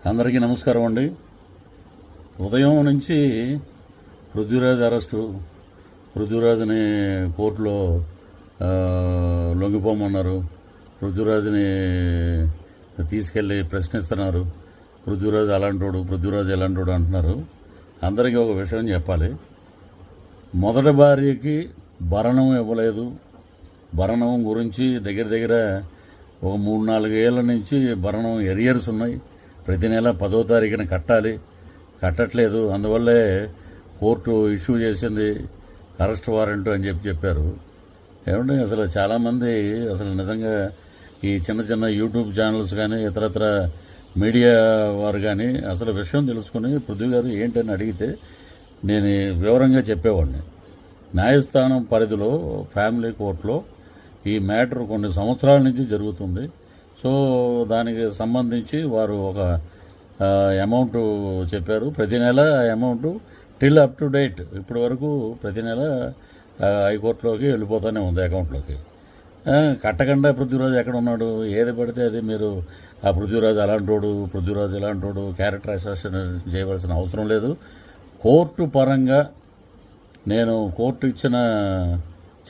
అందరికీ నమస్కారం అండి. ఉదయం నుంచి పృథ్వీరాజ్ అరెస్టు, పృథ్వీరాజ్ని కోర్టులో లొంగిపోమన్నారు, పృథ్వీరాజ్ని తీసుకెళ్ళి ప్రశ్నిస్తున్నారు. పృథ్వీరాజ్ అలాంటోడు, పృథ్వీరాజ్ ఎలాంటోడు అంటున్నారు. అందరికీ ఒక విషయం చెప్పాలి. మొదటి భార్యకి భరణం ఇవ్వలేదు. భరణం గురించి దగ్గర ఒక 3-4 ఏళ్ల నుంచి భరణం ఎరియర్స్ ఉన్నాయి. ప్రతి నెల 10వ తారీఖున కట్టాలి, కట్టట్లేదు. అందువల్లే కోర్టు ఇష్యూ చేసింది అరెస్ట్ వారెంట్ అని చెప్పారు. ఏమంటే అసలు చాలామంది అసలు నిజంగా ఈ చిన్న యూట్యూబ్ ఛానల్స్ కానీ ఇతరత్ర మీడియా వారు కానీ అసలు విషయం తెలుసుకుని పృథ్వీ గారు ఏంటని అడిగితే నేను వివరంగా చెప్పేవాడిని. న్యాయస్థానం పరిధిలో ఫ్యామిలీ కోర్టులో ఈ మ్యాటర్ కొన్ని సంవత్సరాల నుంచి జరుగుతుంది. సో దానికి సంబంధించి వారు ఒక అమౌంట్ చెప్పారు. ప్రతి నెల amount till up to date ఇప్పటి వరకు ప్రతి నెల హైకోర్టులోకి వెళ్ళిపోతూనే ఉంది అకౌంట్లోకి. కట్టకుండా పృథ్వీరాజ్ ఎక్కడ ఉన్నాడు? ఏది పడితే అది మీరు ఆ పృథ్వీరాజ్ అలాంటోడు, పృథ్వీరాజ్ ఇలాంటోడు క్యారెక్టర్ అసోసియేషన్ చేయవలసిన అవసరం లేదు. కోర్టు పరంగా నేను కోర్టు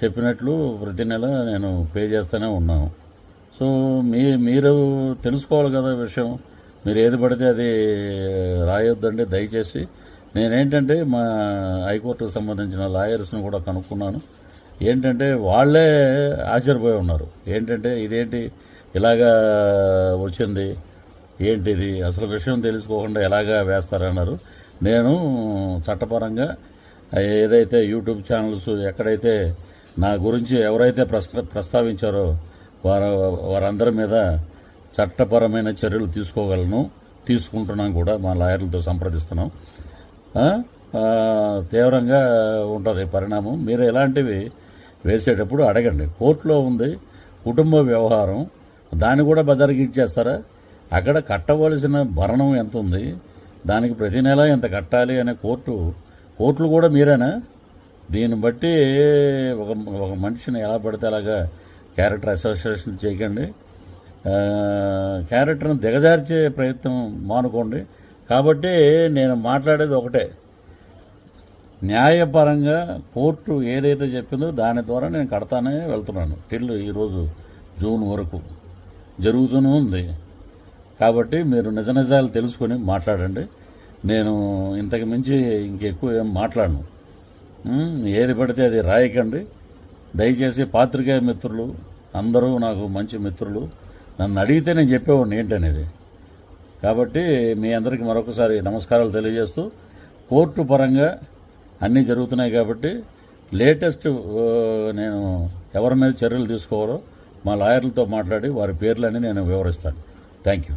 చెప్పినట్లు ప్రతి నెల నేను పే చేస్తూనే ఉన్నాను. సో మీరు తెలుసుకోవాలి కదా విషయం. మీరు ఏది పడితే అది రాయొద్దండి దయచేసి. నేనేంటంటే మా హైకోర్టుకు సంబంధించిన లాయర్స్ని కూడా కనుక్కున్నాను. ఏంటంటే వాళ్ళే ఆశ్చర్యపోయి ఉన్నారు. ఏంటంటే ఇదేంటి ఇలాగా వచ్చింది, ఏంటిది అసలు విషయం తెలుసుకోకుండా ఎలాగా వేస్తారన్నారు. నేను చట్టపరంగా ఏదైతే యూట్యూబ్ ఛానల్స్ ఎక్కడైతే నా గురించి ఎవరైతే ప్రస్తావించారో వారందరి మీద చట్టపరమైన చర్యలు తీసుకుంటున్నాం కూడా. మా లాయర్లతో సంప్రదిస్తున్నాం. తీవ్రంగా ఉంటుంది పరిణామం. మీరు ఎలాంటివి వేసేటప్పుడు అడగండి. కోర్టులో ఉంది కుటుంబ వ్యవహారం, దాన్ని కూడా బజారుకి ఇచ్చేస్తారా? అక్కడ కట్టవలసిన భరణం ఎంత ఉంది, దానికి ప్రతి నెల ఎంత కట్టాలి అనే కోర్టులు కూడా మీరేనా? దీన్ని బట్టి ఒక మనిషిని ఎలా పడితే అలాగా క్యారెక్టర్ అసోసియేషన్ చేయకండి. క్యారెక్టర్ను దిగజార్చే ప్రయత్నం మానుకోండి. కాబట్టి నేను మాట్లాడేది ఒకటే, న్యాయపరంగా కోర్టు ఏదైతే చెప్పిందో దాని ద్వారా నేను కడతానే వెళ్తున్నాను. టిల్ ఈరోజు జూన్ వరకు జరుగుతూనే ఉంది. కాబట్టి మీరు నిజాలు తెలుసుకొని మాట్లాడండి. నేను ఇంతకు మించి ఇంకెక్కువ ఏం మాట్లాడను. ఏది పడితే అది రాయకండి దయచేసి. పాత్రికేయ మిత్రులు అందరూ నాకు మంచి మిత్రులు. నన్ను అడిగితే నేను చెప్పేవాడిని ఏంటనేది. కాబట్టి మీ అందరికీ మరొకసారి నమస్కారాలు తెలియజేస్తూ, కోర్టు పరంగా అన్నీ జరుగుతున్నాయి కాబట్టి లేటెస్ట్ నేను ఎవరి మీద చర్యలు తీసుకోవాలో మా లాయర్లతో మాట్లాడి వారి పేర్లన్నీ నేను వివరిస్తాను. Thank you.